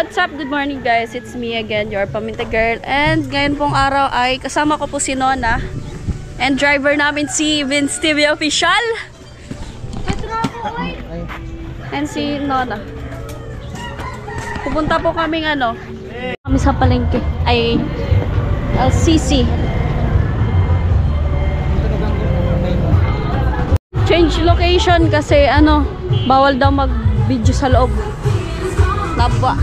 What's up? Good morning guys. It's me again, your Paminta Girl. And ngayon pong araw ay kasama ko po si Nona. And driver namin si Vince TV Official. And si Nona. Pupunta po kaming kami sa palengke. Ay LCC. Change location kasi bawal daw mag-video sa loob. Nabwa.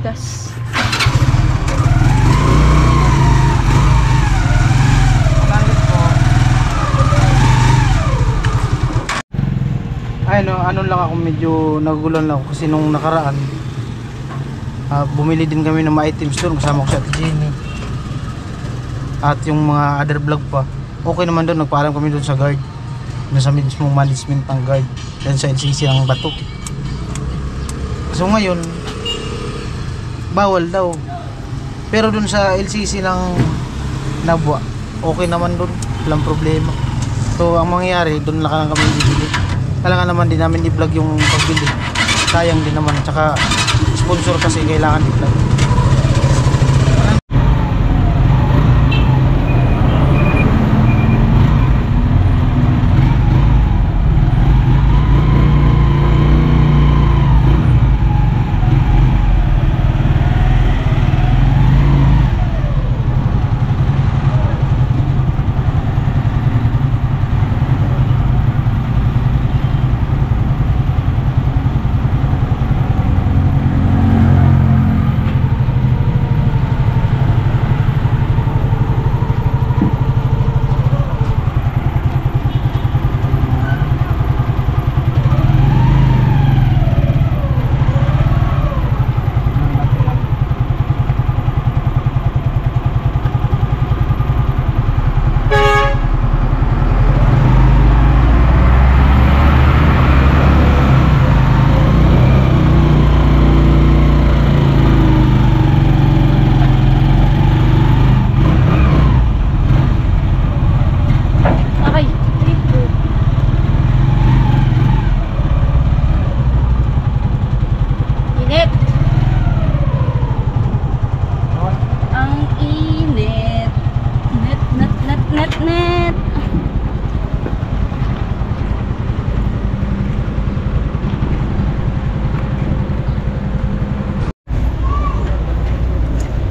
Gas. Ay ano lang ako, medyo nagugulan lang ako kasi nung nakaraan bumili din kami ng mga items doon kasama ko si Ate Jenny at yung mga other vlog pa. Okay naman doon, nagpaalam kami doon sa guard, nasa mismong management ng guard dahil sa LCC ng Batok. So ngayon bawal daw, pero doon sa LCC ng Nabwa okay naman doon, walang problema. So ang mangyayari doon lang kami bibili. Kailangan naman din namin i-vlog yung pagbili, sayang din naman, tsaka sponsor kasi kailangan i-vlog.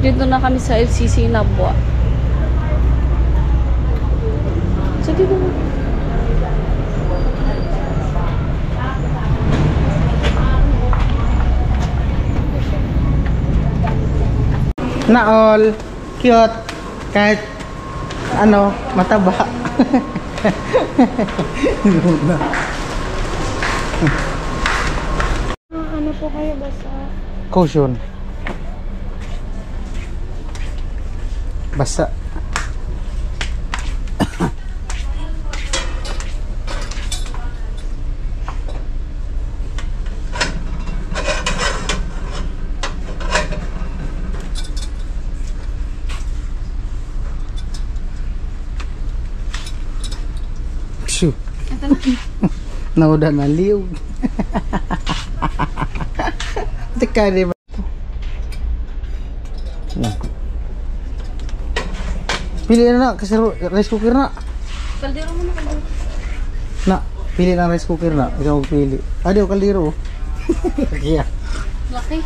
Dito na kami sa LCC Nabwa. So dito na all cute kahit mataba. Ano po kayo basta? Caution. Basta. Shoo. Naudah na liog. Teka di ba? Pili na kasi rice cooker na. Kaldero mo na, kaldero. Na, pili ng rice cooker na. Ikaw pili. Adiyo, kaldero. Laki yan. Laki.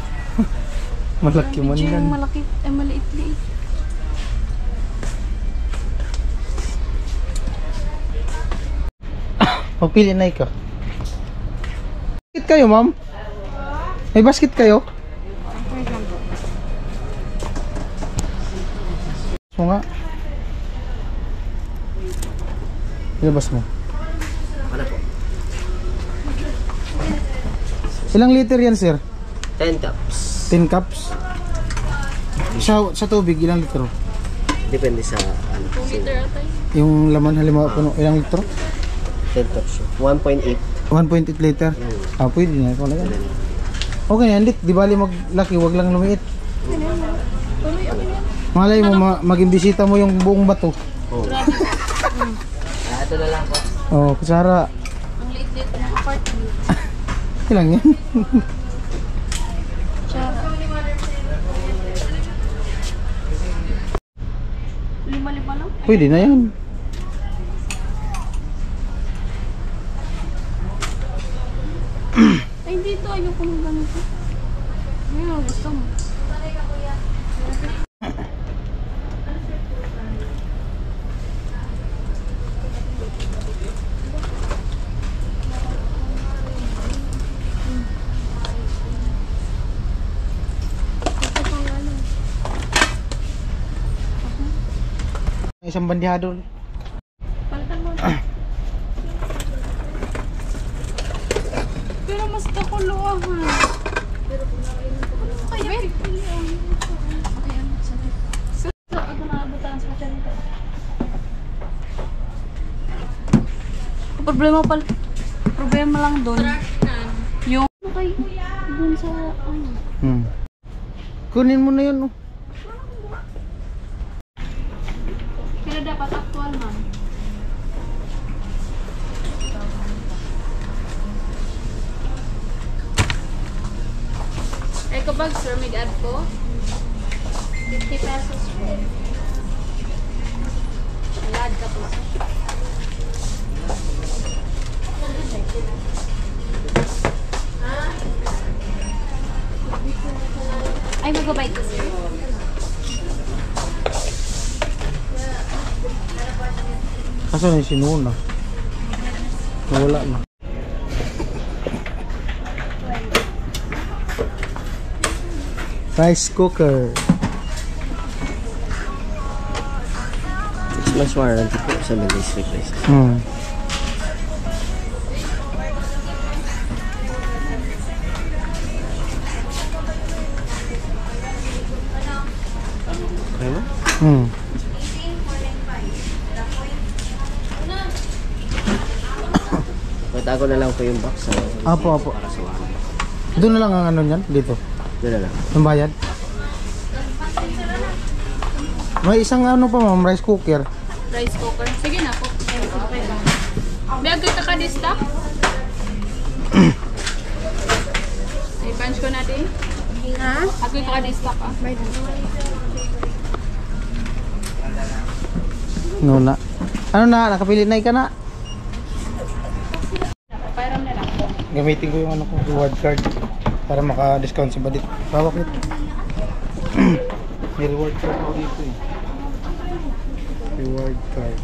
Malaki man yan. Malaki, maliit-liit. Pagpili na ikaw. Basket kayo, ma'am? May basket kayo? So nga. Ilabas mo. Ano po? Ilang liter yan, sir? 10 cups. 10 cups? Sa tubig, ilang litro? Depende sa 2 liter atay. Yung laman halimbawa puno, ilang litro? 10 cups. 1.8. 1.8 liter? Pwede na. Ikaw na yan. Okay yan, di bali maglaki, wag lang lumiit. Malay mo, maging bisita mo yung buong bato. Oh. Ito na lang po. Oh, kutsara. Ang liit apartment. Ilang yan? Lima-lima lang? Pwede na yan. Ay, dito. Ayoko ng ganito. Ayun, gusto mo. Isang bandihado. Palitan mo. Pero mas kakuluhan. Kaya pipili ang ako nakabutan sa dito. Problema lang doon. Yung kay doon sa ano. Kunin mo na yun. Oh. Kaya dapat actual man. Eco bag sir, mag-add po. 50 pesos po. Mag-add ka po sir. Ay, mag-bite ko sir. Kaso na yung sinuna. Nawala na. Rice cooker. 6 months warranty po, 7 days replacement. Okay mo? Patago na lang po yung box. Apo. Para sa wahan. Doon na lang ang ano niyan, dito. Doon na lang. Ang bayad. May isang ano pa ma'am, rice cooker. Rice cooker. Sige na po. Okay lang. Biagay ka ka-distock? I-punch ko natin. Ha? Agoy ka ka-distock ah. No na. Ano na, nakapili na ka na. Pairam na lang po. Gamitin ko yung ano ko, reward card para maka-discount sa badit. Bawak nito. May reward card ako dito eh. Reward card.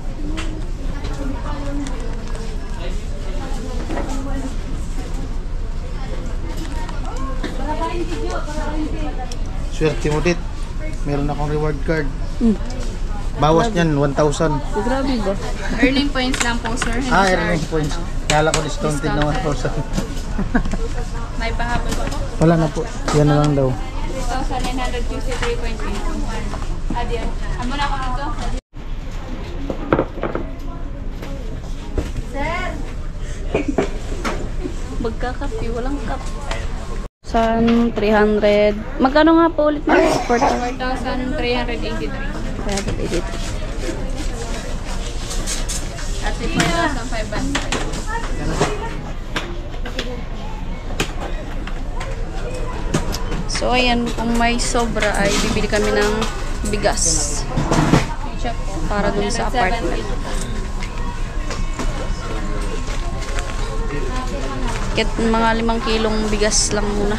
Swerte mo dit. Meron akong reward card. Bawas niyan 1,000. Grabe ba? Earning points lang po sir. Earning points. Kala ko discounted na 1,000. May pahabol pa po. Wala na po. Yan na lang daw. 3,953.8. Adiyan. Amo na ako dito. Sir! Magkakapi, walang cup. 300. Magkano nga po ulit na? 4,383. 383. At 4,500. So ayan, kung may sobra ay bibili kami ng bigas para dun sa apartment. Kaya mga 5 kilong bigas lang muna.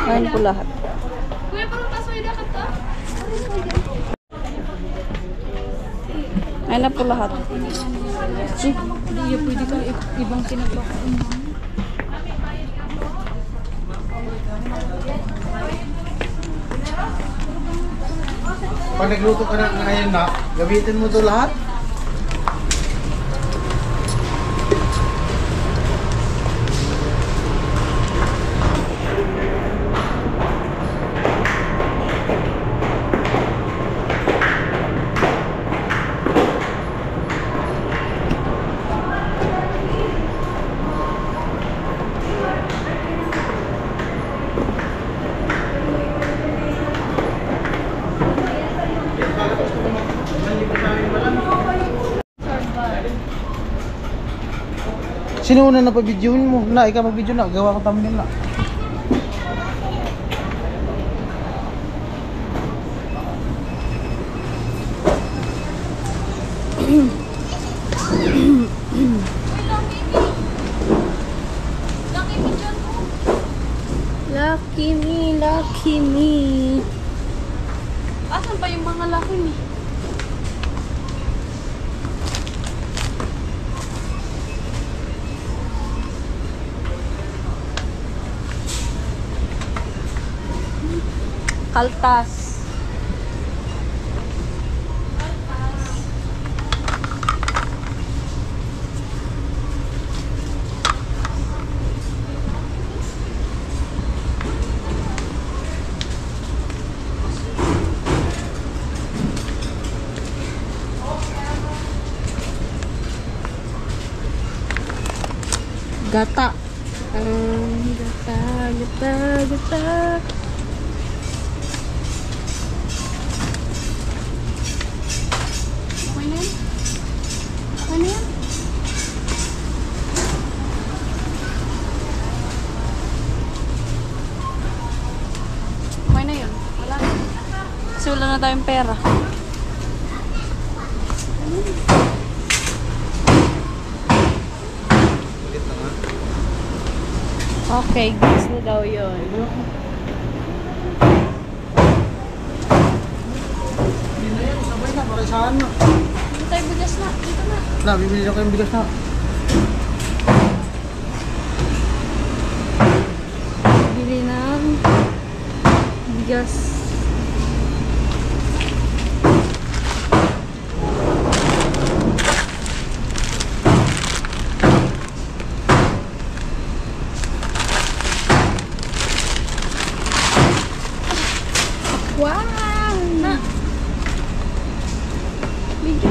Ayan po lahat. Ayan na po lahat. Hindi pwede kang ibang kinagbakaan. Pag nagluto ka na ngayon na, gamitin mo to lahat. Sino una na pa-videoin mo? Na, ikaw mag-video na. Gawa ko thumbnail na. Lucky me, lucky me. Asan pa yung mga lucky me? Kaltas. Gata. Gata, gata, gata. Okay na yan? Okay na yan? Okay na yun. Wala na. Kasi wala na tayong pera. Okay, guys na daw yun. Hindi na yan. Sabay na. Para saan na. Dito tayo bigas na. Dito na. Na, bibili na kayong bigas na. Bili ng bigas. Wow! Na! Video.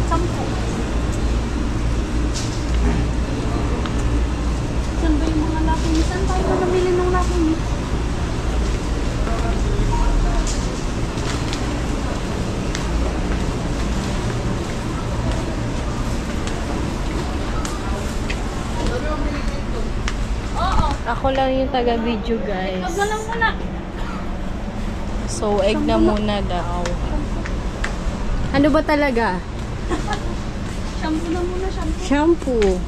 Sampo. Saan ba yung mga laki ni? Saan tayo namili ng laki ni? Ako lang yung taga-video, guys. Egg na lang muna. So, egg na muna daw. Ano ba talaga? Shampoo na muna, shampoo. Shampoo.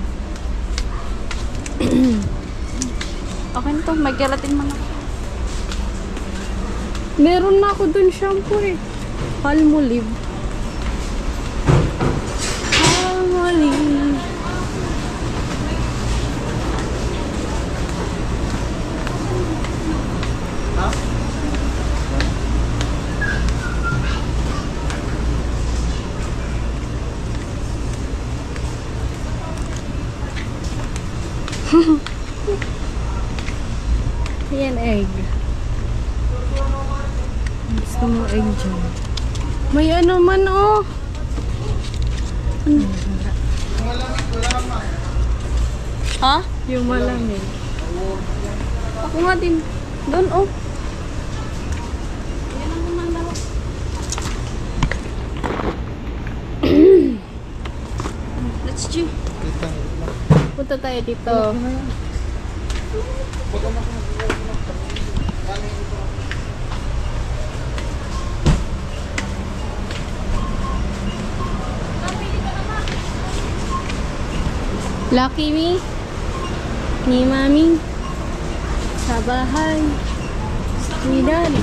Okay na to, may keratin man ako. Meron na ako dun shampoo eh. Palmolive. Palmolive. Ayan, egg. Gusto mo egg dyan. May ano man, oh. Ano? Ha? Yung malamig. Ako nga din. Doon, oh. Ayan ang naman daw. Let's go. Punta tayo dito. Lucky me ni Mami sa bahay ni Daddy.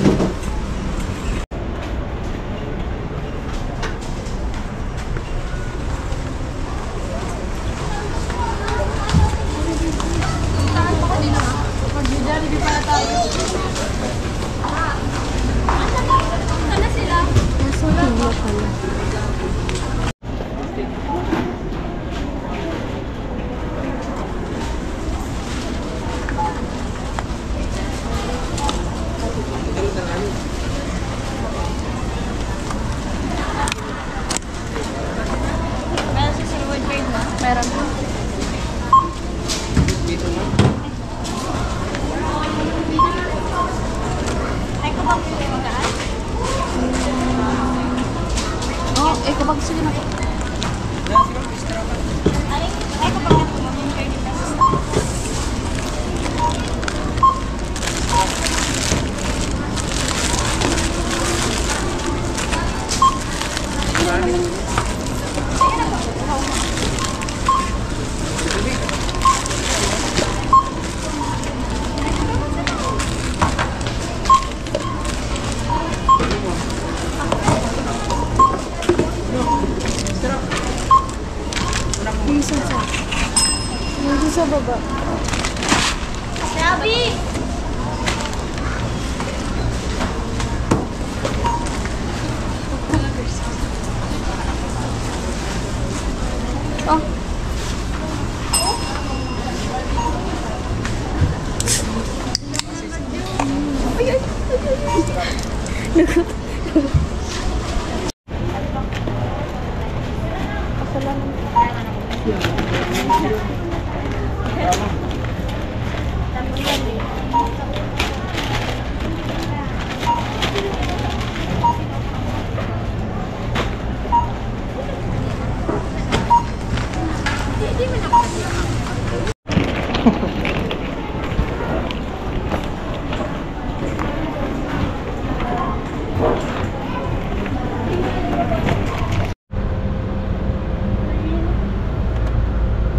baba. Sabi! Oh. Ay, ay, ay, ay.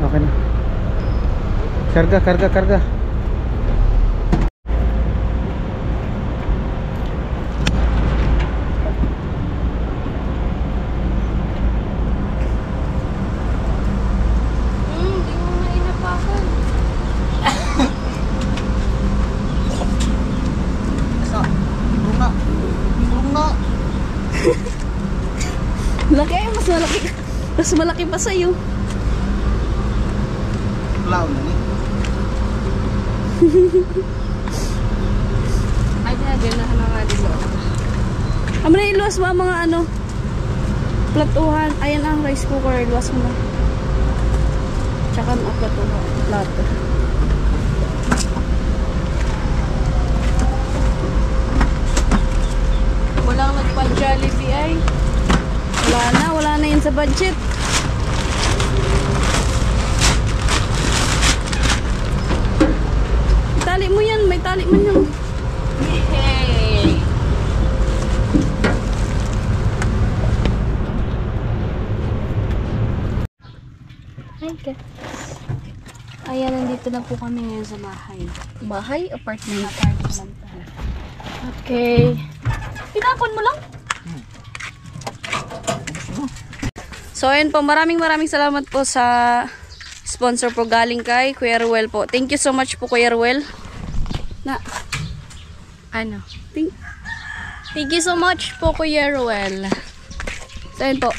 Okay na. Karga, karga, karga. Di mo mainapakan. Tulong na. Tulong na. Laki ay, mas malaki. Mas malaki pa sa'yo. Lao na ni. Ay, ganahan na nga dito. Amra, iluwas mo ang mga ano, platuhan. Ayan ang rice cooker, iluwas mo na. Tsaka ang platuhan, plato. Walang nagpa-Jollibee ay. Wala na yun sa budget. Tali mo yan, may tali mo yan. Yay! Hi guys. Ayan, nandito na po kami ngayon sa bahay. Bahay? Apartment? Apartment. Okay. Tinapon mo lang? So, ayun po. Maraming salamat po sa sponsor po galing kay Kuya Ruel po. Thank you so much po, Kuya Ruel. Ano? Thank you so much po, Kuya Ruel. So, ayun po.